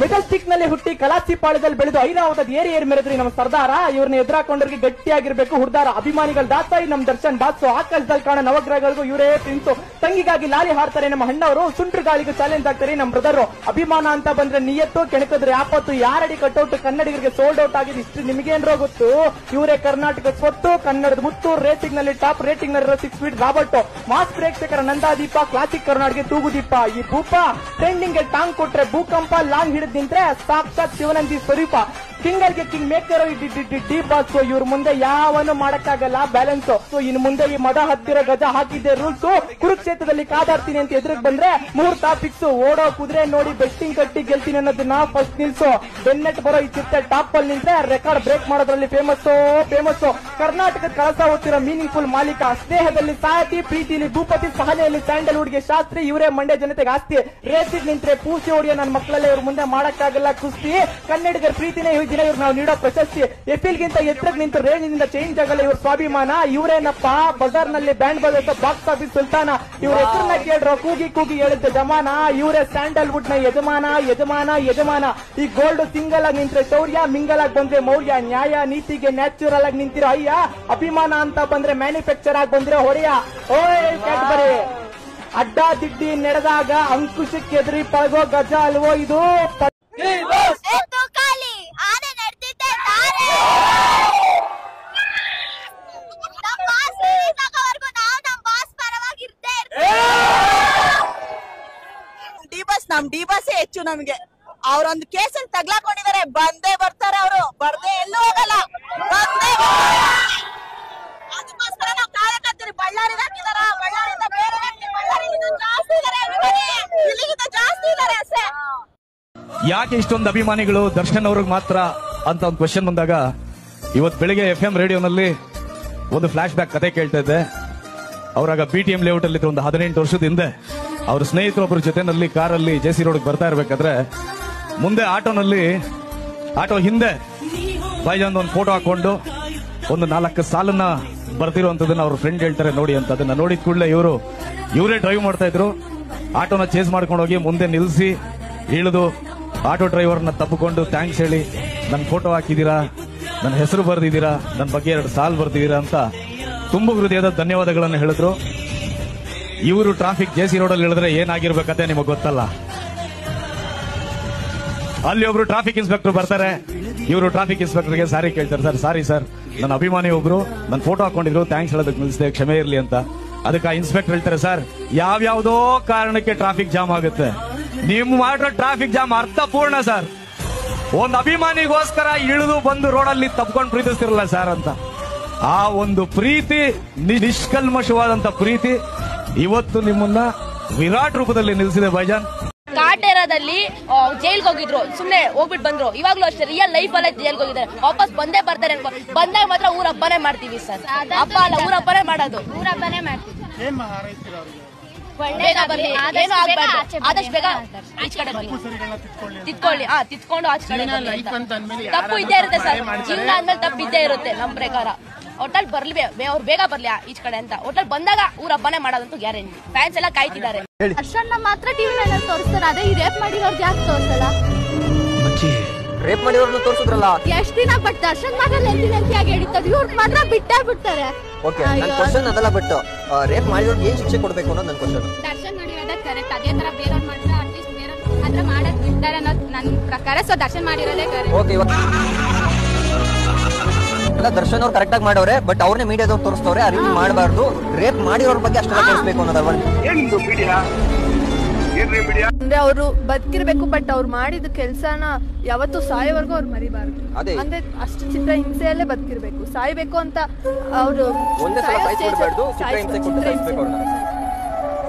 Majestic ನಲ್ಲಿ ಹುಟ್ಟಿ ಕಲಾಸಿಪಾಳ್ಯದಲ್ಲಿ ಬೆಳೆದು ಐರಾವತದ ಏರಿ ಮೆರೆದ್ರಿ ನಮ್ಮ ಸರ್ದಾರ. ಇವ್ರನ್ನ ಎದುರಾಕೊಂಡ್ರಿಗೆ ಗಟ್ಟಿಯಾಗಿರ್ಬೇಕು ಹುಡ್ದಾರ. ಅಭಿಮಾನಿಗಳ ದಾಸಾಯಿ ನಮ್ ದರ್ಶನ್ ಬಾಸು. ಆಕಾಶದಲ್ಲಿ ಕಾಣೋ ನವಗ್ರಹಗಳಿಗೂ ಇವರೇ ಪ್ರಿನ್ಸು. ತಂಗಿಗಾಗಿ ಲಾರಿ ಹಾಡ್ತಾರೆ ನಮ್ಮ ಅಣ್ಣವರು. ಸುಂಟ್ರ ಗಾಳಿಗೂ ಚಾಲೆಂಜ್ ಆಗ್ತಾರೆ ನಮ್ಮ ಬ್ರದರ್. ಅಭಿಮಾನ ಅಂತ ಬಂದ್ರೆ ನಿಯತ್ತು, ಕೆಣಕಿದ್ರೆ ಆಪತ್ತು. ಯಾರಡಿ ಕಟ್ಔಟ್ ಕನ್ನಡಿಗರಿಗೆ ಸೋಲ್ಡ್ ಔಟ್ ಆಗಿದೆ. ಇಷ್ಟು ನಿಮಗೇನ್ರೋ ಗೊತ್ತು? ಇವರೇ ಕರ್ನಾಟಕ ಸ್ವತ್ತು, ಕನ್ನಡದ ಮುತ್ತು. ರೇಟಿಂಗ್ ನಲ್ಲಿ ಟಾಪ್, ರೇಟಿಂಗ್ ನಲ್ಲಿ 6 ಫೀಟ್ ರಾಬರ್ಟ್. ಮಾಸ್ ಪ್ರೇಕ್ಷಕರ ನಂದಾದೀಪ, ಕ್ಲಾಸಿಕ್ ಕರ್ನಾಟಕ ತೂಗುದೀಪ. ಈ ಭೂಪ ಟ್ರೆಂಡಿಂಗ್ ಟಾಂಗ್ ಕೊಟ್ರೆ ಭೂಕಂಪ, ಲಾಂಗ್ ಹಿಡಿದ್ ನಿಂತ್ರೆ ಸಾಕ್ಷಾತ್ ಶಿವನಂದಿ ಸ್ವರೂಪ. ಕಿಂಗರ್ಗೆ ಕಿಂಗ್ ಮೇಕರ್ ಡಿ ಬಾಸ್. ಇವ್ರ ಮುಂದೆ ಯಾವನು ಮಾಡಕ್ಕಾಗಲ್ಲ ಬ್ಯಾಲೆನ್ಸ್. ಇನ್ನು ಮುಂದೆ ಈ ಮದ ಹತ್ತಿರ ಗಜ ಹಾಕಿದ್ದೆ ರೂಲ್ಸ್. ಕುರುಕ್ಷೇತ್ರದಲ್ಲಿ ಕಾದಾಡ್ತೀನಿ ಅಂತ ಎದುರಿಗೆ ಬಂದ್ರೆ ಮುಹೂರ್ತ ಫಿಕ್ಸ್. ಓಡೋ ಕುದುರೆ ನೋಡಿ ಬೆಟ್ಟಿಂಗ್ ಕಟ್ಟಿ ಗೆಲ್ತೀನಿ ಅನ್ನೋದನ್ನ ಫಸ್ಟ್ ನಿಲ್ಸು. ಬೆನ್ನೆಟ್ ಬರೋ ಈ ಚಿತ್ರ ಟಾಪ್ ಅಲ್ಲಿ ನಿಂತ್ರೆ ರೆಕಾರ್ಡ್ ಬ್ರೇಕ್ ಮಾಡೋದ್ರಲ್ಲಿ ಫೇಮಸ್. ಕರ್ನಾಟಕದ ಕಳಸ ಹೊತ್ತಿರೋ ಮೀನಿಂಗ್ಫುಲ್ ಮಾಲೀಕ. ಸ್ನೇಹದಲ್ಲಿ ಸಾಯತಿ, ಪ್ರೀತಿಲಿ ಭೂಪತಿ, ಸಹನೆಯಲ್ಲಿ ಸ್ಯಾಂಡಲ್ವುಡ್ ಗೆ ಶಾಸ್ತ್ರಿ. ಇವರೇ ಮಂಡ್ಯ ಜನತೆಗೆ ಆಸ್ತಿ. ರೇಸಿಗೆ ನಿಂತ್ರೆ ಪೂಸಿ ಹೊಡಿಯೋ ನನ್ನ ಮಕ್ಕಳಲ್ಲೇ ಇವ್ರ ಮುಂದೆ ಮಾಡಕ್ಕಾಗಲ್ಲ ಕುಸ್ತಿ. ಕನ್ನಡಿಗರ ಪ್ರೀತಿನೇ ದಿನ ಇವ್ರು ನಾವು ನೀಡೋ ಪ್ರಶಸ್ತಿ. ಎಫಿಲ್ಗಿಂತ ಎತ್ತರಕ್ಕೆ ನಿಂತು ರೇಂಜಿನಿಂದ ಚೇಂಜ್ ಆಗಲ್ಲ ಇವ್ರ ಸ್ವಾಭಿಮಾನ. ಇವರೇನಪ್ಪ ಬಜಾರ್ ನಲ್ಲಿ ಬ್ಯಾಂಡ್ ಬಜಾರ್ ಬಾಕ್ಸ್ ಆಫೀಸ್ ಸುಲ್ತಾನ. ಇವ್ರ ಹೆಸರನ್ನ ಕೇಳ್ರೋ ಕೂಗಿ ಹೇಳಿದ್ದ ಜಮಾನ. ಇವರೇ ಸ್ಯಾಂಡಲ್ವುಡ್ ನ ಯಜಮಾನ. ಈ ಗೋಲ್ಡ್ ಸಿಂಗಲ್ ಆಗಿ ನಿಂತ್ರೆ ಶೌರ್ಯ, ಮಿಂಗಲ್ ಆಗಿ ಬಂದ್ರೆ ಮೌರ್ಯ. ನ್ಯಾಯ ನೀತಿಗೆ ನ್ಯಾಚುರಲ್ ಆಗಿ ನಿಂತಿರೋ ಅಯ್ಯ. ಅಭಿಮಾನ ಅಂತ ಬಂದ್ರೆ ಮ್ಯಾನುಫ್ಯಾಕ್ಚರ್ ಆಗಿ ಬಂದ್ರೆ ಹೊಡೆಯ. ಓಯ್ ಕ್ಯಾಡ್ಬರಿ ಅಡ್ಡ ದಿಡ್ಡಿ ನಡೆದಾಗ ಅಂಕುಶಕ್ಕೆ ಎದುರಿ ಪಳಗೋ ಗಜ ಅಲ್ವೋ ಇದು. ನಮ್ ಡಿ ಬಾಸ್ ಹೆಚ್ಚು ನಮ್ಗೆ. ಅವ್ರೊಂದು ಕೇಸಲ್ಲಿ ತಗ್ಲಾಕೊಂಡಿದ್ದಾರೆ. ಬಂದೇ ಬರ್ತಾರೆ ಅವರು, ಬರ್ದೇ ಎಲ್ಲೂ ಹೋಗಲ್ಲ. ಅದಕ್ಕೋಸ್ಕರ ನಾವು ಕಾರ್ಯಕರ್ತರು ಬಳ್ಳಾರಿ ಹಾಕಿದಾರ. ಬಳ್ಳಾರಿಯಿಂದ ಬೇರೆ ಬಳ್ಳಾರಿಗಿಂತ ಜಾಸ್ತಿ ಇದಾರೆ ಅಭಿಮಾನಿ, ಇಲ್ಲಿಗಿಂತ ಜಾಸ್ತಿ ಇದಾರೆ ಅಷ್ಟೇ. ಯಾಕೆ ಇಷ್ಟೊಂದು ಅಭಿಮಾನಿಗಳು ದರ್ಶನ್ ಅವ್ರಿಗೆ ಮಾತ್ರ ಅಂತ ಒಂದು ಕ್ವಶನ್ ಬಂದಾಗ, ಇವತ್ತು ಬೆಳಿಗ್ಗೆ FM ರೇಡಿಯೋನಲ್ಲಿ ಒಂದು ಫ್ಲಾಶ್ ಬ್ಯಾಕ್ ಕತೆ ಕೇಳ್ತಾ ಇದ್ದೆ. ಅವರಾಗ BTM ಲೇಔಟ್ ಅಲ್ಲಿ ಒಂದು 18 ವರ್ಷದ ಹಿಂದೆ ಅವ್ರ ಸ್ನೇಹಿತರೊಬ್ಬರ ಜೊತೆನಲ್ಲಿ ಕಾರಲ್ಲಿ JC ರೋಡ್ಗೆ ಬರ್ತಾ ಇರ್ಬೇಕಾದ್ರೆ ಮುಂದೆ ಆಟೋ ಹಿಂದೆ ಬೈಜಾನ್ ಒಂದು ಫೋಟೋ ಹಾಕೊಂಡು ಒಂದು 4 ಸಾಲನ್ನ ಬರ್ತಿರುವಂತದನ್ನ ಅವ್ರ ಫ್ರೆಂಡ್ ಹೇಳ್ತಾರೆ ನೋಡಿ ಅಂತ. ಅದನ್ನ ನೋಡಿದ ಕೂಡಲೇ ಇವರೇ ಡ್ರೈವ್ ಮಾಡ್ತಾ ಇದ್ರು. ಆಟೋನ ಚೇಸ್ ಮಾಡ್ಕೊಂಡು ಹೋಗಿ ಮುಂದೆ ನಿಲ್ಲಿಸಿ ಇಳಿದು ಆಟೋ ಡ್ರೈವರ್ನ ತಪ್ಪಿಕೊಂಡು ಥ್ಯಾಂಕ್ಸ್ ಹೇಳಿ, ನನ್ನ ಫೋಟೋ ಹಾಕಿದೀರಾ, ನನ್ನ ಹೆಸರು ಬರ್ದಿದ್ದೀರಾ, ನನ್ನ ಬಗ್ಗೆ 2 ಸಾಲು ಬರ್ದಿದ್ದೀರಾ ಅಂತ ತುಂಬ ಹೃದಯದ ಧನ್ಯವಾದಗಳನ್ನು ಹೇಳಿದ್ರು. ಇವರು ಟ್ರಾಫಿಕ್ JC ರೋಡಲ್ಲಿ ಹೇಳಿದ್ರೆ ಏನಾಗಿರ್ಬೇಕಂತೆ ನಿಮಗೆ ಗೊತ್ತಲ್ಲ. ಅಲ್ಲಿ ಒಬ್ರು ಟ್ರಾಫಿಕ್ ಇನ್ಸ್ಪೆಕ್ಟರ್ ಬರ್ತಾರೆ. ಇವರು ಟ್ರಾಫಿಕ್ ಇನ್ಸ್ಪೆಕ್ಟರ್ಗೆ ಸಾರಿ ಕೇಳ್ತಾರೆ. ಸರ್ ಸಾರಿ ಸರ್, ನನ್ನ ಅಭಿಮಾನಿ ಒಬ್ರು ನನ್ನ ಫೋಟೋ ಹಾಕೊಂಡಿದ್ರು, ಥ್ಯಾಂಕ್ಸ್ ಹೇಳೋದಕ್ಕೆ ನಿಲ್ಲಿಸಿದೆ, ಕ್ಷಮೆ ಇರಲಿ ಅಂತ. ಅದಕ್ಕೆ ಆ ಇನ್ಸ್ಪೆಕ್ಟರ್ ಹೇಳ್ತಾರೆ, ಸರ್ ಯಾವ್ಯಾವ್ದೋ ಕಾರಣಕ್ಕೆ ಟ್ರಾಫಿಕ್ ಜಾಮ್ ಆಗುತ್ತೆ, ನೀವು ಮಾಡಿರೋ ಟ್ರಾಫಿಕ್ ಜಾಮ್ ಅರ್ಥಪೂರ್ಣ ಸರ್. ಒಂದು ಅಭಿಮಾನಿಗೋಸ್ಕರ ಇಳಿದು ಬಂದು ರೋಡಲ್ಲಿ ತಪ್ಕೊಂಡು ಪ್ರೀತಿಸ್ತಿರಲ್ಲ ಸರ್ ಅಂತ. ಆ ಒಂದು ಪ್ರೀತಿ, ನಿಷ್ಕಲ್ಮಶವಾದಂತ ಪ್ರೀತಿ ಇವತ್ತು ನಿಮ್ಮನ್ನ ವಿರಾಟ್ ರೂಪದಲ್ಲಿ ನಿಲ್ಲಿಸಿದೆ ಬೈಜಾನ್. ಕಾಟೇರದಲ್ಲಿ ಜೈಲ್ಗೆ ಹೋಗಿದ್ರು, ಸುಮ್ನೆ ಹೋಗ್ಬಿಟ್ಟು ಬಂದ್ರು. ಇವಾಗ್ಲೂ ಅಷ್ಟೇ ರಿಯಲ್ ಲೈಫ್ ಅಲ್ಲೇ ಜೈಲ್ಗೆ ಹೋಗಿದ್ದಾರೆ, ವಾಪಸ್ ಬಂದೇ ಬರ್ತಾರೆ. ಬಂದಾಗ ಮಾತ್ರ ಊರ ಹಬ್ಬನೇ ಮಾಡ್ತೀವಿ ಸರ್. ಹಬ್ಬ ಅಲ್ಲ, ಊರ ಹಬ್ಬನೇ ಮಾಡೋದು. ಊರ ಹಬ್ಬನೇ ಮಾಡ್ತೀವಿ. ಬೇಗ ಬರ್ಲಿ, ಏನು ಆಗ್ಬಾರ್ದು, ಆದಷ್ಟು ಬೇಗ ಈಚ ಕಡೆ ಬನ್ನಿ, ತಿತ್ಕೊಳ್ಳಿ. ತಿತ್ಕೊಂಡು ಆಚ ಕಡೆ ತಪ್ಪು ಇದ್ದೇ ಇರುತ್ತೆ ಸರ್. ಜೀವನ ಅಂದ್ಮೇಲೆ ತಪ್ಪು ಇದ್ದೇ ಇರುತ್ತೆ ನಮ್ ಪ್ರಕಾರ. ಹೋಟೆಲ್ ಬರ್ಲಿ, ಅವ್ರು ಬೇಗ ಬರ್ಲಿ ಈಚ ಕಡೆ ಅಂತ. ಹೋಟೆಲ್ ಬಂದಾಗ ಊರ ಹಬ್ಬನೇ ಮಾಡೋದಂತೂ ಗ್ಯಾರಂಟಿ. ಫ್ಯಾನ್ಸ್ ಎಲ್ಲ ಕಾಯ್ತಿದ್ದಾರೆ. ದರ್ಶನ್ ಮಾತ್ರ ಟಿವಿ ನಲ್ಲಿ ತೋರಿಸ್ತಾರೆ. ಅದೇ ಈ ರೇಪ್ ಮಾಡಿರೋರು ಯಾಕೆ ತೋರಿಸಲ್ಲ? ರೇಪ್ ಮಾಡಿರೋರ್ನು ತೋರಿಸಿದ್ರಲ್ಲ ಎಷ್ಟು ದಿನ. ಬಟ್ ದರ್ಶನ್ ಮಾತ್ರ ಲೆಂತಿಯಾಗಿ ಹೇಳಿದ್ದಾರೆ, ಇವ್ರು ಮಾತ್ರ ಬಿಟ್ಟೇ ಬಿಡ್ತಾರೆ. ಓಕೆ, ನನ್ನ ಕ್ವಶ್ಚನ್ ಅದಲ್ಲ. ಬಟ್ ರೇಪ್ ಮಾಡಿರೋರ್ಗೆ ಏನ್ ಶಿಕ್ಷೆ ಕೊಡ್ಬೇಕು ಅನ್ನೋದು ನನ್ನ ಕ್ವಶ್ಚನ್. ದರ್ಶನ್ ಮಾಡಿರೋದೇ ಕರೆಕ್ಟ್. ಅದೇ ತರ ಬೇರೆಯವ್ರು ಮಾಡಿದ್ರೆ ಅಟ್ಲೀಸ್ಟ್ ಬೇರೆ ಅದ್ರ ಮಾಡೋದ್ ಬಿಡ್ತಾರೆ ಅನ್ನೋದು ನನ್ನ ಪ್ರಕಾರ. ಸೊ ದರ್ಶನ್ ಮಾಡಿರೋದೇ ಕರೆಕ್ಟ್. ಓಕೆ, ದರ್ಶನ್ ಅವ್ರು ಕರೆಕ್ಟ್ ಆಗಿ ಮಾಡವ್ರೆ, ಬಟ್ ಅವ್ರನ್ನೇ ಮೀಡಿಯಾದವ್ರು ತೋರಿಸ್ತವ್ರೆ. ಆ ರೀತಿ ಮಾಡಬಾರ್ದು. ರೇಪ್ ಮಾಡಿರೋರ್ ಬಗ್ಗೆ ಅಷ್ಟೆಲ್ಲ ತೋರಿಸ್ಬೇಕು ಅನ್ನೋದಲ್ವಾ? ಅಂದ್ರೆ ಅವರು ಬದುಕಿರ್ಬೇಕು, ಬಟ್ ಅವ್ರು ಮಾಡಿದ ಕೆಲ್ಸನ ಯಾವತ್ತು ಸಾಯೋವರೆಗೂ ಅವ್ರು ಮರಿಬಾರ್ದು. ಅಂದ್ರೆ ಅಷ್ಟು ಚಿತ್ರ ಹಿಂಸೆಯಲ್ಲೇ ಬದುಕಿರ್ಬೇಕು. ಸಾಯ್ಬೇಕು ಅಂತ ಅವರು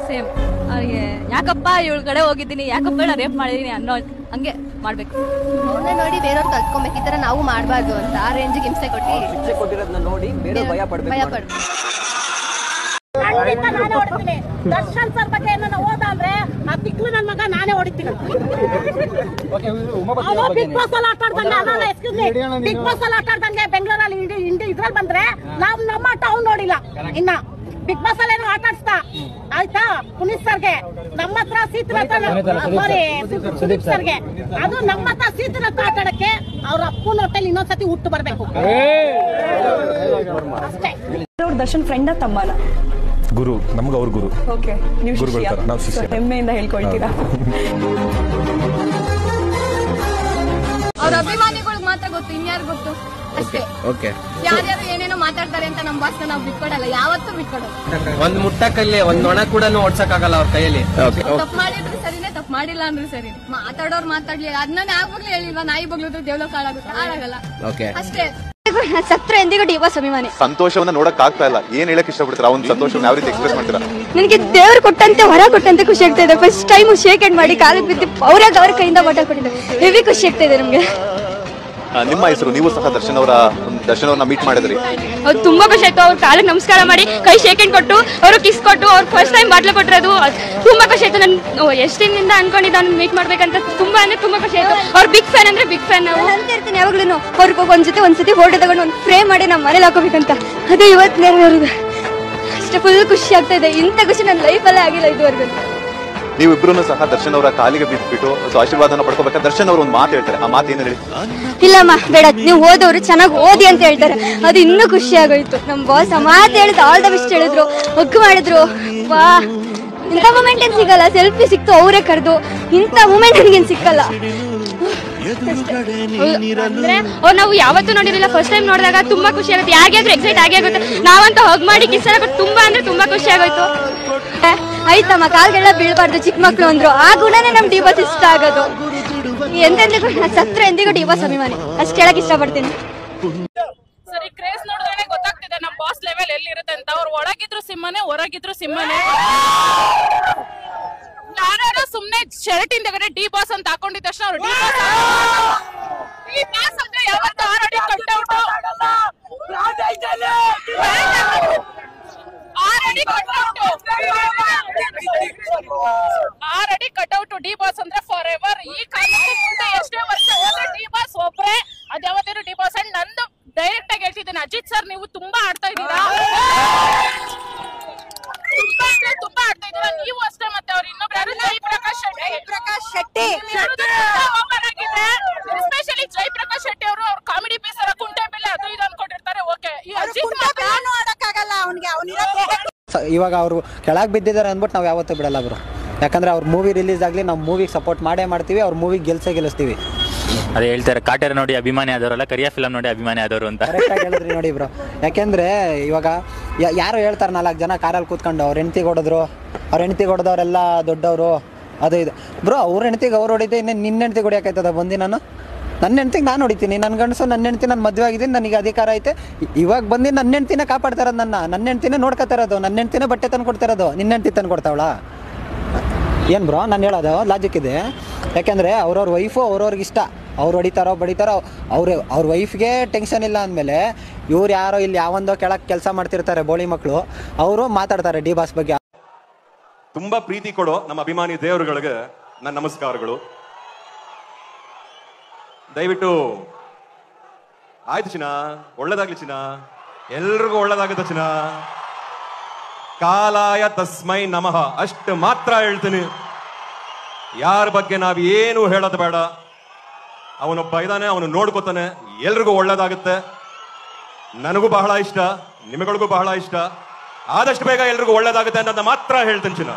ಸೇಮ್ ಅವ್ರಿಗೆ ಯಾಕಪ್ಪ ಇವಳ ಕಡೆ ಹೋಗಿದ್ದೀನಿ, ಯಾಕಪ್ಪ ನಾ ರೇಪ್ ಮಾಡಿದೀನಿ ಅನ್ನೋ ಹಂಗೆ ಮಾಡ್ಬೇಕು. ಅವ್ರನ್ನ ನೋಡಿ ಬೇರೆಯವ್ರು ಕಲ್ತ್ಕೊಬೇಕು, ಈ ತರ ನಾವು ಮಾಡಬಾರ್ದು ಅಂತ. ಆ ರೇಂಜಿಗೆ ಹಿಂಸೆ ಕೊಟ್ಟಿರೋದನ್ನ ನೋಡಿ ಬೇರೆ ಭಯ ಪಡ್ಬೇಕು. ನಾನೇ ಹೊಡಿತೀನಿ. ದರ್ಶನ್ ಸರ್ ಬಗ್ಗೆ ಏನಾರ ಹೋದ ಅಂದ್ರೆ ಆ ತಿಕ್ಲು ನನ್ನ ಮಗ ನಾನೇ ಹೊಡಿತೀನಿ. ಬಿಗ್ ಬಾಸ್ ಅಲ್ಲಿ ಆಟ ಆಡ್ದಂಗೆ, ಬಿಗ್ ಬಾಸ್ ಅಲ್ಲಿ ಆಟ ಆಡ್ದಂಗೆ ಬೆಂಗಳೂರಲ್ಲಿ ಇದ್ರಲ್ಲಿ ಬಂದ್ರೆ ನಾವ್ ನಮ್ಮ ಆಟ ಅವ್ನು ನೋಡಿಲ್ಲ. ಇನ್ನ ಬಿಗ್ ಬಾಸ್ ಅಲ್ಲಿ ಏನೋ ಆಟ ಆಡ್ಸ್ತಾ ಆಯ್ತಾ ಪುನೀತ್ ಸರ್ಗೆ ನಮ್ಮ ಹತ್ರ ಸೀತರಥ ಸುದೀಪ್ ಸರ್ಗೆ ಅದು ನಮ್ಮ ಹತ್ರ ಸೀತರಥ ಆಟಾಡಕ್ಕೆ ಅವ್ರ ಅಪ್ಪನ ಹೊಟ್ಟೆಲಿ ಇನ್ನೊಂದ್ಸತಿ ಹುಟ್ಟು ಬರ್ಬೇಕು ಅಷ್ಟೇ. ದರ್ಶನ್ ಫ್ರೆಂಡ್ ತಮ್ಮನ ಗುರು, ನಮ್ಗೆ ಅವ್ರ ಗುರು. ಓಕೆ, ನೀವು ಗುರುಗಳು ನಾವು ಶಿಷ್ಯ. ಹೆಮ್ಮೆಯಿಂದ ಹೇಳ್ಕೊಳ್ತೀರಾ? ಅವ್ರ ಅಭಿಮಾನಿಗಳಿಗೆ ಮಾತ್ರ ಗೊತ್ತು, ಇನ್ಯಾರು ಗೊತ್ತು ಅಷ್ಟೇ. ಯಾರ್ಯಾರು ಏನೇನೋ ಮಾತಾಡ್ತಾರೆ ಅಂತ ನಮ್ಮ ಬಾಸ್ನ ನಾವು ಬಿಟ್ಕೊಡಲ್ಲ, ಯಾವತ್ತೂ ಬಿಟ್ಕೊಡಲ್ಲ. ಒಂದ್ ಮುಟ್ಟಕ್ಕಲ್ಲಿ ಒಂದ್ ನೊಣ ಕೂಡ ಓಡ್ಸಕ್ಕಾಗಲ್ಲ ಅವ್ರ ಕೈಯಲ್ಲಿ. ತಪ್ಪು ಮಾಡಿದ್ರು ಸರಿನೇ, ತಪ್ಪು ಮಾಡಿಲ್ಲ ಅಂದ್ರೆ ಸರಿ. ಮಾತಾಡೋರು ಮಾತಾಡ್ಲಿ, ಅದನ್ನ ಯಾವಾಗ್ಲೂ ಹೇಳಿಲ್ವಾ, ನಾಯಿ ಬಗ್ಲದ್ರು ದೇವ್ಲ ಕಾಳಾಗುತ್ತೆ, ಹಾಳಾಗಲ್ಲ ಅಷ್ಟೇ. ಸತ್ರ ಎಂದಿಗೂ ಡಿವೋರ್ಸ್ ಅಭಿಮಾನಿ. ಸಂತೋಷವನ್ನ ನೋಡಕ್ ಆಗ್ತಾ ಇಲ್ಲ, ಏನ್ ಹೇಳಕ್ ಇಷ್ಟಪಡ್ತೀರಾ? ಅವ್ನ ಸಂತೋಷವನ್ನ ಯಾವ ರೀತಿ ಎಕ್ಸ್ಪ್ರೆಸ್ ಮಾಡ್ತೀರಾ? ನನಗೆ ದೇವ್ರು ಕೊಟ್ಟಂತೆ ವರ ಕೊಟ್ಟಂತೆ ಖುಷಿ ಆಗ್ತಾ ಇದೆ. ಫಸ್ಟ್ ಟೈಮ್ ಶೇಕ್ ಹ್ಯಾಂಡ್ ಮಾಡಿ ಕಾಲಿಗೆ ಬಿದ್ದು ಅವ್ರಾಗ ಅವ್ರ ಕೈಯಿಂದ ಬಟ ಕೊಟ್ಟಿದ್ದಾರೆ, ಹೆವಿ ಖುಷಿ ಆಗ್ತಾ ಇದೆ ನಮ್ಗೆ. ನಿಮ್ಮ ಹೆಸರು? ನೀವು ಸಹ ದರ್ಶನ್ ಅವ್ರನ್ನ ಮೀಟ್ ಮಾಡಿದ್ರಿ. ಅವ್ರು ತುಂಬಾ ಖುಷಿ ಆಯ್ತು. ಅವ್ರ ಕಾಲಿಗೆ ನಮಸ್ಕಾರ ಮಾಡಿ ಕೈ ಶೇಕ್ ಹ್ಯಾಂಡ್ ಕೊಟ್ಟು ಅವರು ಕಿಸ್ ಕೊಟ್ಟು ಅವ್ರು ಫಸ್ಟ್ ಟೈಮ್ ಬಾಟ್ಲು ಕೊಟ್ಟಿರೋದು ತುಂಬಾ ಖುಷಿ ಆಯ್ತು. ನಾನು ಎಷ್ಟು ದಿನದಿಂದ ಅನ್ಕೊಂಡಿದ್ದ ಅವ್ನು ಮೀಟ್ ಮಾಡ್ಬೇಕಂತ, ತುಂಬಾ ಅಂದ್ರೆ ತುಂಬಾ ಖುಷಿ ಆಯ್ತು. ಅವ್ರ ಬಿಗ್ ಫ್ಯಾನ್ ಅಂದ್ರೆ ಬಿಗ್ ಫ್ಯಾನ್. ನಾವು ಅಂತ ಇರ್ತೀನಿ ಯಾವಾಗ್ಲೂ, ಅವ್ರಿಗೆ ಒಂದ್ಸತಿ ಫೋಟೋ ತಗೊಂಡು ಒಂದು ಫ್ರೇಮ್ ಮಾಡಿ ನಮ್ಮ ಮನೇಲಿ ಹಾಕೋಬೇಕಂತ, ಅದು ಇವತ್ತು ನೆರವೇರಿದೆ ಅಷ್ಟೇ. ಫುಲ್ ಖುಷಿ ಆಗ್ತಾ ಇದೆ. ಇಂಥ ಖುಷಿ ನನ್ನ ಲೈಫಲ್ಲೇ ಆಗಿಲ್ಲ ಇದುವರೆಗೂ. ನೀವಿಬ್ರು ಸಹ ದರ್ಶನ್ ಅವರ ಕಾಲಿಗೆ ಬಿದ್ದುಬಿಟ್ಟು ಆಶೀರ್ವಾದನ ಪಡ್ಕೋಬೇಕಾದ್ರೆ ದರ್ಶನ್ ಅವರು ಒಂದು ಮಾತು ಹೇಳ್ತಾರೆ. ಆ ಮಾತು ಏನು ಹೇಳಿ? ಇಲ್ಲಮ್ಮ ಬೇಡ, ನೀವು ಓದೋರು ಚೆನ್ನಾಗಿ ಓದಿ ಅಂತ ಹೇಳ್ತಾರೆ, ಅದು ಇನ್ನೂ ಖುಷಿ ಆಗೋಯ್ತು. ನಮ್ಮ ಬಾಸ್ ಆ ಮಾತು ಹೇಳಿದ್ರು, ಆಲ್ ದ ಬೆಸ್ಟ್ ಹೇಳಿದ್ರು, ಹಗ್ ಮಾಡಿದ್ರು. ವಾ, ಇಂಥ ಮೂಮೆಂಟ್ ಏನ್ ಸಿಗಲ್ಲ. ಸೆಲ್ಫಿ ಸಿಕ್ತು, ಅವರೇ ಕರೆದು, ಇಂಥ ಮೂಮೆಂಟ್ ನನಗೇನು ಸಿಕ್ಕಲ್ಲ. ಅಂದ್ರೆ ನಾವು ಯಾವತ್ತೂ ನೋಡಿರಲಿಲ್ಲ, ಫಸ್ಟ್ ಟೈಮ್ ನೋಡಿದಾಗ ತುಂಬಾ ಖುಷಿ ಆಗುತ್ತೆ. ಯಾಕೆ ಆದ್ರೂ ಎಕ್ಸೈಟ್ ಆಗೇ ಆಗುತ್ತೆ. ನಾವಂತ ಹಗ್ ಮಾಡಿ ಕಿಸ್ ಕೊಟ್ಟು ತುಂಬಾ ಅಂದ್ರೆ ತುಂಬಾ ಖುಷಿ ಆಗೋಯ್ತು. ಆಯ್ತಮ್ಮ, ಕಾಲ್ಗೆಲ್ಲ ಬೀಳ್ಬಾರ್ದು ಚಿಕ್ಕ ಮಕ್ಳು ಅಂದ್ರು, ಆ ಗುಣನೇ ನಮ್ ಡಿವೋರ್ಸ್ ಇಷ್ಟ ಆಗೋದು. ಎಂತೆಂದಿಗೂ ಸತ್ರ ಎಂದಿಗೂ ಡಿವೋರ್ಸ್ ಅಭಿಮಾನಿ, ಅಷ್ಟು ಹೇಳಕ್ ಇಷ್ಟಪಡ್ತೀನಿ. ಸರಿ, ಕ್ರೇಜ್ ನೋಡಿದ್ರೆ ಗೊತ್ತಾಗ್ತಿದೆ ನಮ್ ಬಾಸ್ ಲೆವೆಲ್ ಎಲ್ಲಿರುತ್ತೆ ಅಂತ. ಅವ್ರು ಒಳಗಿದ್ರು ಸಿಂಹನೇ, ಹೊರಗಿದ್ರು ಸಿಂಹನೇ. ಯಾರು ಸುಮ್ನೆ ಶರ್ಟ್ ಇಂದಗಡೆ ಡಿ ಬಾಸ್ ಅಂತ ಹಾಕೊಂಡಿದ ತಕ್ಷಣ ಅವ್ರು ಡಿ ಬಾಸ್ ಅಂದ್ರೆ ಯಾವತ್ತು ಆರಡಿ ಕಟ್ಔಟ್, ಆರಡಿ ಕಟ್ಔಟ್ ಡಿ ಬಾಸ್ ಅಂದ್ರೆ ಫಾರ್ ಎವರ್. ಈ ಕಾಲಕ್ಕೆ ಮುಂದೆ ಎಷ್ಟೇ ವರ್ಷ ಹೋದ್ರೆ ಡಿ ಬಾಸ್ ಒಬ್ರೆ, ಅದ್ಯಾವತ್ತೇನು ಡಿ ಬಾಸ್. ಅಂಡ್ ನಂದು ಡೈರೆಕ್ಟ್ ಆಗಿ ಹೇಳ್ತಿದ್ದೇನೆ, ಅಜಿತ್ ಸರ್ ನೀವು ತುಂಬಾ ಆಡ್ತಾ ಇದ್ದೀರಾ, ತುಂಬಾ ಆಡ್ತಾ ಇದ್ದೀರಾ ನೀವು ಅಷ್ಟೇ. ಮತ್ತೆ ಅವ್ರು ಇನ್ನೊಬ್ರು ಯಾರು, ಜಯಪ್ರಕಾಶ್ ಶೆಟ್ಟಿ ಓಪನ್ ಆಗಿದೆ. ಎಸ್ಪೆಷಲಿ ಜಯಪ್ರಕಾಶ್ ಶೆಟ್ಟಿ ಅವರು ಅವ್ರ ಕಾಮಿಡಿ ಪೀಸ್ ಎಲ್ಲ ಕುಂಟೆ ಬೆಲೆ ಅದು ಇದು ಅನ್ಕೊಂಡಿರ್ತಾರೆ. ಓಕೆ, ಈ ಅಜಿತ್ ಆಡಕ್ಕಾಗಲ್ಲ ಅವನಿಗೆ. ಇವಾಗ ಅವರು ಕೆಳಗೆ ಬಿದ್ದಿದ್ದಾರೆ ಅಂದ್ಬಿಟ್ಟು ನಾವು ಯಾವತ್ತೂ ಬಿಡಲ್ಲ ಬ್ರೋ. ಯಾಕಂದ್ರೆ ಅವ್ರ ಮೂವಿ ರಿಲೀಸ್ ಆಗಲಿ, ನಾವು ಮೂವಿಗೆ ಸಪೋರ್ಟ್ ಮಾಡೇ ಮಾಡ್ತೀವಿ, ಅವ್ರ ಮೂವಿ ಗೆಲ್ಲಿಸ್ತೀವಿ. ಅದೇ ಹೇಳ್ತಾರೆ, ಕಾಟೇರ ನೋಡಿ ಅಭಿಮಾನಿ ಆದವರಲ್ಲ, ಕರಿಯ ಫಿಲಮ್ ನೋಡಿ ಅಭಿಮಾನಿ ಆದವರು ಅಂತ. ಕರೆಕ್ಟಾಗಿ ಹೇಳಿದ್ರಿ ನೋಡಿ ಬ್ರೋ. ಯಾಕೆಂದ್ರೆ ಇವಾಗ ಯಾರು ಹೇಳ್ತಾರೆ, 4 ಜನ ಕಾರಲ್ಲಿ ಕೂತ್ಕೊಂಡು ಅವ್ರ ಹೆಂಡ್ತಿಗೆ ಹೊಡೆದವರೆಲ್ಲ ದೊಡ್ಡವರು ಅದು ಇದು ಬ್ರೋ. ಅವ್ರ ಹೆಂಡ್ತಿಗೆ ಅವ್ರು ಹೊಡಿತೆ, ಇನ್ನೇ ನಿನ್ನ ಹೆಂಡ್ತಿಗೆ ಹೊಡಿಯೋಕ್ಕಾಯ್ತದ? ಬಂದು ನನ್ನ ಹೆಂಡ್ತಿಗೆ ನಾನು ಹೊಡಿತೀನಿ, ನನ್ನ ಗಂಡಸು ನನ್ನ ಹೆಂಡ್ತಿ, ನಾನು ಮದುವೆ ಆಗಿದ್ದೀನಿ, ನನಗೆ ಅಧಿಕಾರ ಐತೆ. ಇವಾಗ ಬಂದು ನನ್ನ ಹೆಂಡ್ತಿನೇ ಕಾಪಾಡ್ತಾ ಇರೋದು, ನನ್ನ ಹೆಂಡ್ತಿನೇ ನೋಡ್ಕೊತಾ ಇರೋದು, ನನ್ನ ಹೆಂಡ್ತಿನೇ ಬಟ್ಟೆ ತಂದು ಕೊಡ್ತಾ ಇರೋದು, ನಿನ್ನ ಹೆಂಡ್ತಿ ತಂದು ಕೊಡ್ತಾವಳ? ಏನು ಬ್ರೋ ನಾನು ಹೇಳೋದು ಲಾಜಿಕ್ ಇದೆ. ಯಾಕೆಂದರೆ ಅವ್ರವ್ರ ವೈಫು ಅವ್ರವ್ರಿಗೆ ಇಷ್ಟ, ಅವ್ರು ಹೊಡಿತಾರೋ ಬಡಿತಾರೋ ಅವ್ರ ವೈಫ್ಗೆ ಟೆನ್ಷನ್ ಇಲ್ಲ ಅಂದಮೇಲೆ ಇವ್ರು ಯಾರೋ ಇಲ್ಲಿ ಯಾವೊಂದೋ ಕೆಳಗೆ ಕೆಲಸ ಮಾಡ್ತಿರ್ತಾರೆ ಬೋಳಿ ಮಕ್ಕಳು, ಅವರು ಮಾತಾಡ್ತಾರೆ ಡಿ ಬಾಸ್ ಬಗ್ಗೆ. ತುಂಬಾ ಪ್ರೀತಿ ಕೊಡೋ ನಮ್ಮ ಅಭಿಮಾನಿ ದೇವರುಗಳಿಗೆ ನನ್ನ ನಮಸ್ಕಾರಗಳು. ದಯವಿಟ್ಟು ಆಯ್ತು ಚಿನ್ನ, ಒಳ್ಳೇದಾಗ್ಲಿ ಚಿನ್ನ, ಎಲ್ರಿಗೂ ಒಳ್ಳೇದಾಗುತ್ತೆ ಚಿನ್ನ. ಕಾಲಾಯ ತಸ್ಮೈ ನಮಃ ಅಷ್ಟು ಮಾತ್ರ ಹೇಳ್ತೀನಿ. ಯಾರ ಬಗ್ಗೆ ನಾವ್ ಏನು ಹೇಳೋದು ಬೇಡ. ಅವನೊಬ್ಬ ಇದ್ದಾನೆ, ಅವನು ನೋಡ್ಕೋತಾನೆ, ಎಲ್ರಿಗೂ ಒಳ್ಳೇದಾಗುತ್ತೆ. ನನಗೂ ಬಹಳ ಇಷ್ಟ, ನಿಮಗಳಿಗೂ ಬಹಳ ಇಷ್ಟ. ಆದಷ್ಟು ಬೇಗ ಎಲ್ರಿಗೂ ಒಳ್ಳೇದಾಗುತ್ತೆ ಅನ್ನೋದನ್ನ ಮಾತ್ರ ಹೇಳ್ತೀನಿ ಚಿನ್ನ.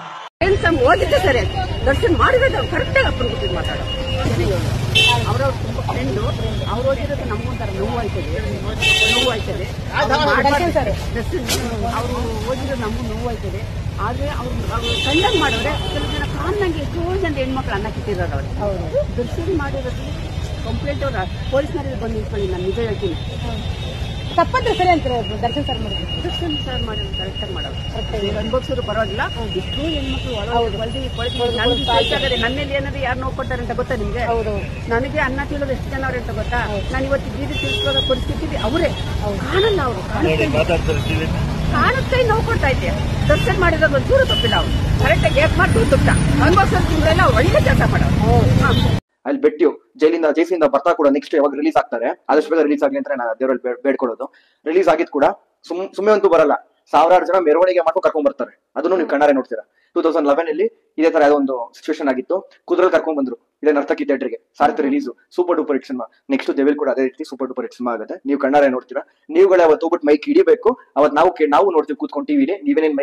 ಓದಿದ್ದೆ ಸರಿ, ದರ್ಶನ್ ಮಾಡಿದ್ರೆ ಕರೆಕ್ಟಾಗಿ ಅಪ್ರೂವ್ ಮಾತಾಡೋ. ಅವ್ರವ್ರ ತುಂಬ ಫ್ರೆಂಡು, ಅವ್ರು ಓದಿರೋದು ನಮಗೊಂಥರ ನೋವಾಯ್ತದೆ. ಅವರು ಓದಿರೋದು ನಮಗೂ ನೋವಾಯ್ತದೆ. ಆದರೆ ಅವ್ರು ಕಂಡಂಗೆ ಮಾಡೋರೆ. ಕೆಲವು ಜನ ಕಾನ್ನಂಗೆ ಎಷ್ಟೋ ಜನ ಹೆಣ್ಮಕ್ಳು ಅನ್ನ ಕಿಟ್ಟಿರೋರು ಅವರು. ದರ್ಶನ್ ಮಾಡಿರೋದು ಕಂಪ್ಲೇಂಟ್ ಅವ್ರು ಪೊಲೀಸ್ನವ್ರಿಗೆ ಬಂದು ನಿಂತ್ಕೊಂಡು ನಾನು ನಿಜ ಹೇಳ್ತೀನಿ. ತಪ್ಪಂದ್ರೆ ಸರಿ ಅಂತಾರೆ ದರ್ಶನ್ ಸರ್ ಮಾಡೋದು. ದರ್ಶನ್ ಸರ್ ಮಾಡೋದು ಕರೆಕ್ಟಾಗಿ ಮಾಡೋದು. ಅನುಭವಿಸೋರು ಪರವಾಗಿಲ್ಲ. ಎಷ್ಟೋ ಹೆಣ್ಮಕ್ಳು ಒಳಗೆ ನನ್ನಲ್ಲಿ ಏನಾದ್ರು ಯಾರು ನೋವು ಕೊಟ್ಟಾರೆ ಅಂತ ಗೊತ್ತಾ ನಿಮ್ಗೆ? ನನಗೆ ಅನ್ನ ತಿನ್ನೋದು ಎಷ್ಟು ಜನ ಅವ್ರೆ ಅಂತ ಗೊತ್ತಾ? ನಾನು ಇವತ್ತು ಬೀದಿ ತಿಳ್ಕೊಳ್ಳೋ ಪರಿಸ್ಥಿತಿ ಅವರೇ. ಕಾಣಲ್ಲ ಅವರು, ಕಾಣುತ್ತೆ ನೋವು ಕೊಡ್ತಾ ಇದ್ದೆ. ದರ್ಶನ್ ಮಾಡಿರೋದು ಒಂಚೂರು ತಪ್ಪಿಲ್ಲ. ಅವ್ರು ಕರೆಕ್ಟಾಗಿ ಏಕ್ ಮಾಡಿ ತುಪ್ಪ ಅನುಭವಿಸೋದು ತಿಂದ್ರೆಲ್ಲ ಒಳ್ಳೆ ಕೆಲಸ ಮಾಡೋದು. ಅಲ್ಲಿ ಬೆಟ್ಟು ಜೈಲಿಂದ ಬರ್ತಾ ಕೂಡ ನೆಕ್ಸ್ಟ್ ಯಾವಾಗ ರಿಲೀಸ್ ಆಗ್ತಾರೆ, ಆದಷ್ಟು ಬೇಗ ರಿಲೀಸ್ ಆಗ್ಲಿ ಅಂತ ನಾನು ದೇವರಲ್ಲಿ ಬೇಡ್ಕೊಳ್ಳೋದು. ರಿಲೀಸ್ ಆಗಿದ್ ಕೂಡ ಸುಮ್ಮನೆ ಅಂತೂ ಬರಲ್ಲ, ಸಾವಿರಾರು ಜನ ಮೆರವಣಿಗೆ ಮಾಡ್ಕೊಂಡು ಕರ್ಕೊಂಡ್ ಬರ್ತಾರೆ. ಅದನ್ನು ನೀವು ಕಣ್ಣಾರೆ ನೋಡ್ತೀರಾ. 2011 ಅಲ್ಲಿ ಇದೇ ತರ ಯಾವುದೋ ಒಂದು ಸಿಚುವೇಶನ್ ಆಗಿತ್ತು. ಕುದುರೆ ಕರ್ಕೊಂಡ್ ಬಂದ್ರು ಇದೇ ನರ್ತಕಿ ಥಿಯೇಟರ್ಗೆ, Sarathi release, super duper hit cinema. Next Devil ಕೂಡ ಅದೇ ರೀತಿ ಸೂಪರ್ ಡೂಪರ್ ಹಿಟ್ ಸಿನಿಮಾ ಆಗುತ್ತೆ. ನೀವು ಕಣ್ಣಾರೆ ನೋಡ್ತೀರಾ. ನೀವುಗಳೇ ಅವತ್ತು ಹೋಗ್ಬಿಟ್ಟು ಮೈಕ್ ಹಿಡಿಬೇಕು. ಅವತ್ ನಾವು ನೋಡ್ತೀವಿ ಕೂತ್ಕೊಂಡು ಟಿವಿಲಿ. ನೀವೇನ್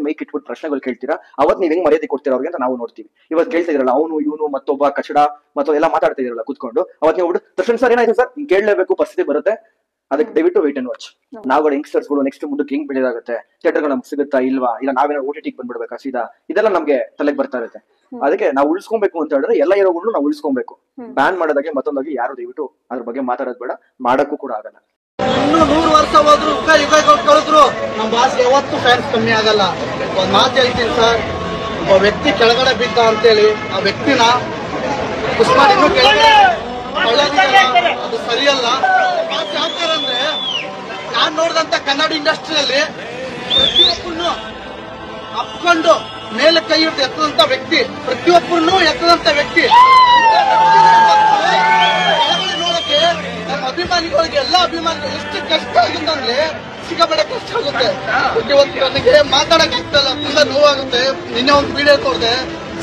ಮೈಕ್ ಇಟ್ಬಿಟ್ಟು ಪ್ರಶ್ನೆಗಳು ಕೇಳ್ತೀರಾ, ಅವತ್ ನೀವ್ ಹೆಂಗ್ ಮರ್ಯಾದೆ ಕೊಡ್ತೀರಾ ಅವ್ರಿಗೆ ಅಂತ ನಾವು ನೋಡ್ತೀವಿ. ಇವತ್ತು ಕೇಳ್ತಾ ಇದ್ರಲ್ಲ ಅವನು ಇವನು ಮತ್ತೊಬ್ಬ ಕಚಡ ಮತ್ತು ಎಲ್ಲ ಮಾತಾಡ್ತಾ ಇದ್ರಲ್ಲ ಕೂತ್ಕೊಂಡು, ಅವತ್ ನೀವು ದರ್ಶನ್ ಸರ್ ಏನಾಯ್ತು ಸರ್ ಹಿಂಗ್ ಕೇಳಲೇಬೇಕು ಪರಿಸ್ಥಿತಿ ಬರುತ್ತೆ. ಅದಕ್ಕೆ ದಯವಿಟ್ಟು ವೇಟ್ ಅಂಡ್ ವಾಚ್. ನಾವುಗಳು ಯಂಗ್ಸ್ಟರ್ಸ್ಗಳು ನೆಕ್ಸ್ಟ್ ಮುಂದಕ್ಕೆ ಹೆಂಗ್ ಬೆಳೆದಾಗುತ್ತೆ, ಥಿಯೇಟರ್ಗಳು ನಮ್ಗೆ ಸಿಗುತ್ತಾ ಇಲ್ವಾ, ಇಲ್ಲ ನಾವೇನೋ OTT ಬಂದ್ಬಿಡ್ಬೇಕಾ ಸೀದಾ, ಇದೆಲ್ಲ ನಮ್ಗೆ ತಲೆಗೆ ಬರ್ತಾ ಇರುತ್ತೆ. ಅದಕ್ಕೆ ನಾವು ಉಳಿಸ್ಕೊಬೇಕು ಅಂತ ಹೇಳಿದ್ರೆ ಎಲ್ಲ ಹೀರೋಗಳು ನಾವು ಉಳಿಸ್ಕೊಬೇಕು. ಬ್ಯಾನ್ ಮಾಡೋದಾಗೆ ಮತ್ತೊಂದಾಗಿ ಯಾರು ದಯವಿಟ್ಟು ಅದ್ರ ಬಗ್ಗೆ ಮಾತಾಡೋದು ಬೇಡ, ಮಾಡಕ್ಕೂ ಕೂಡ ಆಗಲ್ಲ. ಇನ್ನು 100 ವರ್ಷ ಹೋದ್ರು ಯುಗ ಕಳೆದ್ರು ನಮ್ಮ ಬಾಸ್ಗೆ ಯಾವತ್ತೂ ಫ್ಯಾನ್ಸ್ ಕಮ್ಮಿ ಆಗಲ್ಲ. ಒಂದ್ ಮಾತು ಹೇಳ್ತೀನಿ ಸರ್, ಒಬ್ಬ ವ್ಯಕ್ತಿ ಕೆಳಗಡೆ ಬಿದ್ದ ಅಂತೇಳಿ ಆ ವ್ಯಕ್ತಿನ ಕುಸ್ಮಾಡಿ ಕೆಳಗಡೆ ಅದು ಸರಿಯಲ್ಲ. ಯಾಕಂದ್ರೆ ನಾನ್ ನೋಡಿದಂತ ಕನ್ನಡ ಇಂಡಸ್ಟ್ರಿಯಲ್ಲಿ ಪ್ರತಿಯೊಬ್ಬರನ್ನು ಅಪ್ಕೊಂಡು ಮೇಲೆ ಕೈ ಹಿಡಿದು ಎತ್ತದಂತ ವ್ಯಕ್ತಿ, ಪ್ರತಿಯೊಬ್ಬರನ್ನು ಎತ್ತದಂತ ವ್ಯಕ್ತಿ. ನೋಡಕ್ಕೆ ನಮ್ಮ ಅಭಿಮಾನಿಗಳಿಗೆ, ಎಲ್ಲ ಅಭಿಮಾನಿಗಳು ಎಷ್ಟು ಕಷ್ಟ ಆಗುತ್ತೆ ಅಂದ್ರೆ ಸಿಕ್ಕಾಪಟ್ಟೆ ಕಷ್ಟ ಆಗುತ್ತೆ. ಇವತ್ತು ನನಗೆ ಮಾತಾಡಕ್ ಆಗ್ತಲ್ಲ, ತುಂಬಾ ನೋವಾಗುತ್ತೆ. ನಿನ್ನೆ ಒಂದು ವಿಡಿಯೋ ತೋರಿದೆ,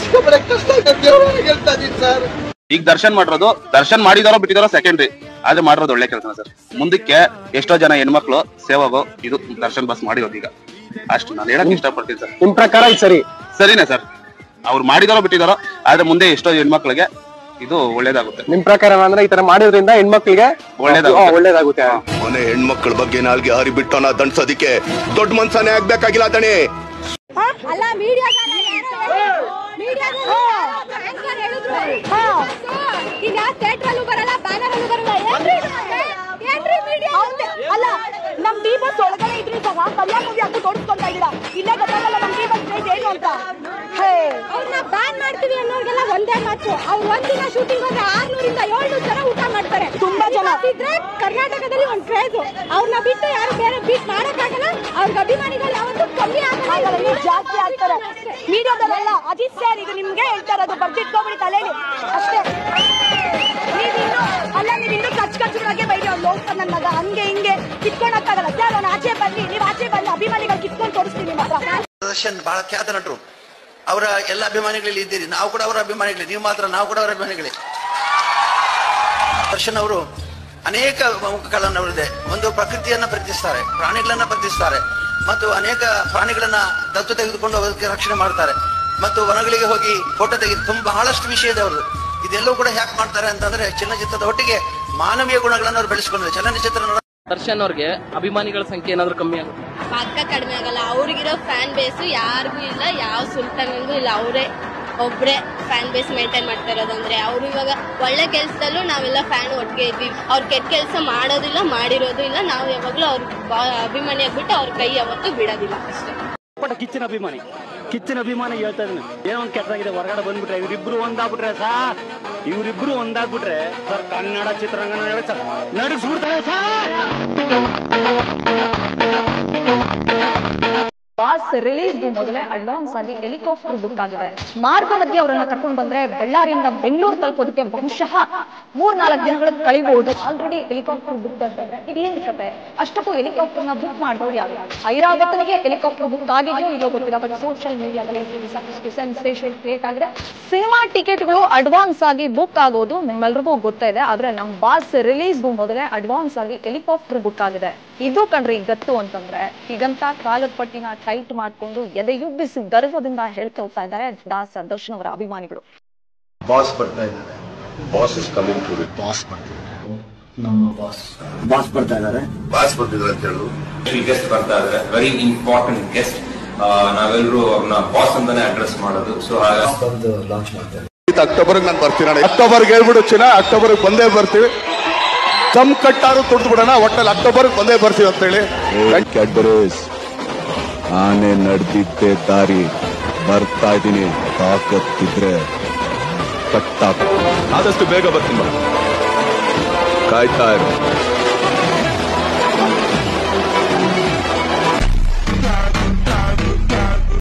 ಸಿಕ್ಕಾಪಟ್ಟೆ ಕಷ್ಟ ಆಗುತ್ತೆ. ಹೇಳ್ತಾ ಇದೀನಿ ಸರ್. ಈಗ ದರ್ಶನ್ ಮಾಡಿದಾರೋ ಬಿಟ್ಟಿದಾರೋ ಸೆಕೆಂಡ್ರಿ, ಆದ್ರೆ ಮಾಡಿರೋದು ಒಳ್ಳೆ ಕೆಲಸ ಸರ್. ಮುಂದಕ್ಕೆ ಎಷ್ಟೋ ಜನ ಹೆಣ್ಮಕ್ಳು ಸೇವಾಗೋ ಇದು ದರ್ಶನ್ ಬಸ್ ಮಾಡಿರೋದು ಈಗ ಅಷ್ಟು ನಾನು ಹೇಳಕ್ ಇಷ್ಟಪಡ್ತೀನಿ ಸರ್. ನಿಮ್ ಪ್ರಕಾರ ಸರಿನಾ ಸರ್? ಅವ್ರು ಮಾಡಿದಾರೋ ಬಿಟ್ಟಿದಾರೋ, ಆದ್ರೆ ಮುಂದೆ ಎಷ್ಟೋ ಹೆಣ್ಮಕ್ಳಿಗೆ ಇದು ಒಳ್ಳೇದಾಗುತ್ತೆ. ನಿಮ್ ಪ್ರಕಾರ ಅಂದ್ರೆ ಈ ತರ ಮಾಡೋದ್ರಿಂದ ಹೆಣ್ಮಕ್ಳಿಗೆ ಒಳ್ಳೇದಾಗುತ್ತೆ. ಮನೆ ಹೆಣ್ಮಕ್ಳ ಬಗ್ಗೆ ನಾಲ್ಗೆ ಹಾರಿ ಬಿಟ್ಟೋನ ದಂಡ್ಸೋದಿಕ್ಕೆ ದೊಡ್ಡ ಮನ್ಸನೇ ಆಗ್ಬೇಕಾಗಿಲ್ಲ ದಣಿ. ಅಲ್ಲ ಈಗ ಥಿಯೇಟ್ರಲ್ಲೂ ಬರಲ್ಲ, ಬ್ಯಾನರಲ್ಲೂ ಬರಲ್ಲ. ಅಲ್ಲ ನಮ್ ಡಿ ಬಸ್ ಒಳಗಡೆ ಇದ್ರಿ ಸಹ ಕಲ್ಯಾಣ ಮೂವಿ ಹಾಕಿ ತೋರಿಸ್ಕೊಂತಾ ಇದೀರಾ. ಇಲ್ಲೇ ಗೊತ್ತಾಗಲ್ಲ ನಮ್ ಡಿ ಬಸ್ ರೇಟ್ ಏನು ಅಂತ. ಅವ್ರನ್ನ ಬ್ಯಾನ್ ಮಾಡ್ತೀವಿ ಅನ್ನೋರ್ಗೆಲ್ಲ ಒಂದೇ ಮಾತು. ಅವ್ರು ಒಂದಿನ ಶೂಟಿಂಗ್ ಹೋದ್ರೆ 600 ಜನ ಊಟ ಮಾಡ್ತಾರೆ. ತುಂಬಾ ಜನ ಇದ್ರೆ ಕರ್ನಾಟಕದಲ್ಲಿ ಒಂದ್ ಕ್ರೇಜ್. ಅವ್ರನ್ನ ಬಿಟ್ಟು ಯಾರು ಬೇರೆ ಬೀಟ್ ಮಾಡಕ್ಕಾಗಲ್ಲ. ಅವ್ರಿಗೆ ಅಭಿಮಾನಿಗಳು ಯಾವತ್ತೂ ಕಮ್ಮಿ ಆಗಲ್ಲ, ಜಾಸ್ತಿ ಆಗ್ತಾರೆ. ಮೀಡಿಯಾದಲ್ಲ ಅಜಿತ್ ಸರ್ ಈಗ ನಿಮ್ಗೆ ಹೇಳ್ತಾರೆ, ಅದು ಬರ್ದಿಟ್ಕೊಂಡ್ಬಿಡಿ ತಲೆಯಲ್ಲಿ ಅಷ್ಟೇ. ನೀವಿನ್ನು ಕಚ್ಚುಗಳಾಗೆ ಬೈರಿ ಅವ್ರು ಲೋಕ ನನ್ನ ಮಗ ಹಂಗೆ ಹಿಂಗೆ ಕಿತ್ಕೊಳಕ್ಕಾಗಲ್ಲ ಸರ್. ಅವ್ನು ಆಚೆ ಬನ್ನಿ, ನೀವು ಆಚೆ ಬನ್ನಿ, ಅಭಿಮಾನಿಗಳು ಕಿತ್ಕೊಂಡು ತೋರಿಸ್ತೀನಿ ಮಾತ್ರ. ದರ್ಶನ್ ಬಹಳ ಖ್ಯಾತ ನಟರು, ಅವರ ಎಲ್ಲ ಅಭಿಮಾನಿಗಳಲ್ಲಿ ಇದ್ದೀರಿ. ನಾವು ಕೂಡ ಅವರ ಅಭಿಮಾನಿಗಳೇ, ನೀವು ಮಾತ್ರ ನಾವು ಕೂಡ ಅವರ ಅಭಿಮಾನಿಗಳೇ. ದರ್ಶನ್ ಅವರು ಅನೇಕ ಮುಖಗಳನ್ನು ಅವರಿದೆ. ಒಂದು ಪ್ರಕೃತಿಯನ್ನ ಪ್ರೀತಿಸ್ತಾರೆ, ಪ್ರಾಣಿಗಳನ್ನ ಪ್ರೀತಿಸ್ತಾರೆ, ಮತ್ತು ಅನೇಕ ಪ್ರಾಣಿಗಳನ್ನ ದತ್ತು ತೆಗೆದುಕೊಂಡು ಅವರಿಗೆ ರಕ್ಷಣೆ ಮಾಡ್ತಾರೆ, ಮತ್ತು ವನಗಳಿಗೆ ಹೋಗಿ ಫೋಟೋ ತೆಗೆದು ಬಹಳಷ್ಟು ವಿಷಯ ಇದೆ ಅವ್ರದ್ದು. ಇದೆಲ್ಲವೂ ಕೂಡ ಯಾಕೆ ಮಾಡ್ತಾರೆ ಅಂತಂದ್ರೆ ಚಲನಚಿತ್ರದ ಒಟ್ಟಿಗೆ ಮಾನವೀಯ ಗುಣಗಳನ್ನು ಅವ್ರು ಬೆಳೆಸ್ಕೊಂಡಿದ್ದಾರೆ. ಚಲನಚಿತ್ರ ದರ್ಶನ್ ಅವ್ರಿಗೆ ಅಭಿಮಾನಿಗಳ ಸಂಖ್ಯೆ ಏನಾದ್ರು ಕಮ್ಮಿ ಆಗುತ್ತೆ? ಪಕ್ಕ ಕಡಿಮೆ ಆಗಲ್ಲ. ಅವ್ರಿಗಿರೋ ಫ್ಯಾನ್ ಬೇಸ್ ಯಾರಿಗೂ ಇಲ್ಲ, ಯಾವ ಸುಲ್ತಾನ್ಗೂ ಇಲ್ಲ. ಅವರೇ ಒಬ್ರೆ ಫ್ಯಾನ್ ಬೇಸ್ ಮೇಂಟೈನ್ ಮಾಡ್ತಾ ಇರೋದಂದ್ರೆ ಅವ್ರು ಇವಾಗ ಒಳ್ಳೆ ಕೆಲ್ಸದಲ್ಲೂ ನಾವೆಲ್ಲ ಫ್ಯಾನ್ ಒಟ್ಟಿಗೆ ಇದ್ವಿ. ಅವ್ರು ಕೆಟ್ಟ ಕೆಲಸ ಮಾಡೋದಿಲ್ಲ, ಮಾಡಿರೋದು ಇಲ್ಲ. ನಾವು ಯಾವಾಗ್ಲೂ ಅವ್ರ ಅಭಿಮಾನಿ ಆಗ್ಬಿಟ್ಟು ಅವ್ರ ಕೈ ಯಾವತ್ತೂ ಬಿಡೋದಿಲ್ಲ ಅಷ್ಟೇ. ಕಿಚ್ಚನ ಅಭಿಮಾನಿ ಹೇಳ್ತಾ ಇದ್ದೀನಿ, ಏನೋ ಒಂದ್ ಕೆಟ್ಟದಾಗಿದೆ, ಹೊರಗಡೆ ಬಂದ್ಬಿಟ್ರೆ ಇವರಿಬ್ರು ಒಂದಾಗ್ಬಿಟ್ರೆ ಸರ್ ಕನ್ನಡ ಚಿತ್ರರಂಗ ನಡೆಸ್ಬಿಡ್ತಾರೆ ಸರ್. ಬಾಸ್ ರಿಲೀಸ್ ಮೊದಲೇ ಅಡ್ವಾನ್ಸ್ ಆಗಿ ಹೆಲಿಕಾಪ್ಟರ್ ಬುಕ್ ಆಗಿದೆ. ಮಾರ್ಗ ಮಧ್ಯೆ ಅವರನ್ನ ಕರ್ಕೊಂಡು ಬಂದ್ರೆ ಬೆಳ್ಳಾರಿಯಿಂದ ಬೆಂಗಳೂರು ತಲುಪೋದಕ್ಕೆ ಬಹುಶಃ 3-4 ದಿನಗಳ ಕಳಿಬಹುದು. ಆಲ್ರೆಡಿ ಹೆಲಿಕಾಪ್ಟರ್ ಬುಕ್ ಆಗ್ತದೆ. ಇದೇನ್ ಕತೆ, ಅಷ್ಟಕ್ಕೂ ಹೆಲಿಕಾಪ್ಟರ್ ನ ಬುಕ್ ಮಾಡಿದವ್ರು ಯಾರು? ಐರಾವತನಿಗೆ ಹೆಲಿಕಾಪ್ಟರ್ ಬುಕ್ ಆಗಿದೆಯೋ ಇಲ್ಲೋ ಗೊತ್ತಿಲ್ಲ, ಬಟ್ ಸೋಷಿಯಲ್ ಮೀಡಿಯಾದಲ್ಲಿ ಸಾಕಷ್ಟು ಸೆನ್ಸೇಷನ್ ಕ್ರಿಯೇಟ್ ಆಗಿದೆ. ಸಿನಿಮಾ ಟಿಕೆಟ್ಗಳು ಅಡ್ವಾನ್ಸ್ ಆಗಿ ಬುಕ್ ಆಗೋದು ನಿಮ್ಮೆಲ್ರಿಗೂ ಗೊತ್ತಿದೆ. ಆದ್ರೆ ನಮ್ ಬಾಸ್ ರಿಲೀಸ್ ಮೊದಲೇ ಅಡ್ವಾನ್ಸ್ ಆಗಿ ಹೆಲಿಕಾಪ್ಟರ್ ಬುಕ್ ಆಗಿದೆ. ಇದು ಕಣ್ರಿ ಗತ್ತು ಅಂತಂದ್ರೆ. ಹೀಗಂತ ಕಾಲದ ಪಟ್ಟಿನ ಟೈಟ್ ಮಾಡ್ಕೊಂಡು ಎದೆಯುಬ್ಬಿಸಿ ಗರ್ವದಿಂದ ಹೇಳ್ಕೊಳ್ತಾ ಇದ್ದಾರೆ ದರ್ಶನ್ ಅವರ ಅಭಿಮಾನಿಗಳು. ಬಾಸ್ ಬರ್ತಾ ಇದ್ದಾರೆ, boss is coming to boss ನಮ್ಮ ಬಾಸ್ ಬರ್ತಾ ಇದ್ದಾರೆ, ಬಾಸ್ ಬರ್ತಿದ್ದಾರೆ ಅಂತ ಹೇಳುದು. ಗೆಸ್ಟ್ ಬರ್ತಾ ಇದ್ದಾರೆ, ವೆರಿ ಇಂಪಾರ್ಟೆಂಟ್ ಗೆಸ್ಟ್. ನಾವೆಲ್ಲರೂ ಅವ್ರನ್ನ ಬಾಸ್ ಅಂತಾನೆ ಅಡ್ರೆಸ್ ಮಾಡೋದು. ಸೊ ಬಂದು ಲಾಂಚ್ ಮಾಡ್ತೇವೆ. ಅಕ್ಟೋಬರ್ಗೆ ನಾನು ಬರ್ತೀನಿ. ಅಕ್ಟೋಬರ್ಗೆ ಹೇಳ್ಬಿಡು ಚಿನ್ನ, ಅಕ್ಟೋಬರ್ಗೆ ಬಂದೇ ಬರ್ತೀವಿ. ಕಮ್ ಕಟ್ಟಾರು ತುಡ್ದು ಬಿಡೋಣ, ಒಟ್ಟಲ್ಲಿ ಅಕ್ಟೋಬರ್ಗೆ ಬಂದೇ ಬರ್ತೀವಿ ಅಂತ ಹೇಳಿ. ಕ್ಯಾಡ್ಬರೀಸ್ ಆನೆ ನಡೆದಿದ್ದೆ ದಾರಿ ಬರ್ತಾ ಇದ್ದೀನಿ, ತಾಕತ್ತಿದ್ರೆ ಕಟ್ಟಾಕ ಆದಷ್ಟು ಬೇಗ ಬರ್ತೀನಿ, ಕಾಯ್ತಾ ಇರು.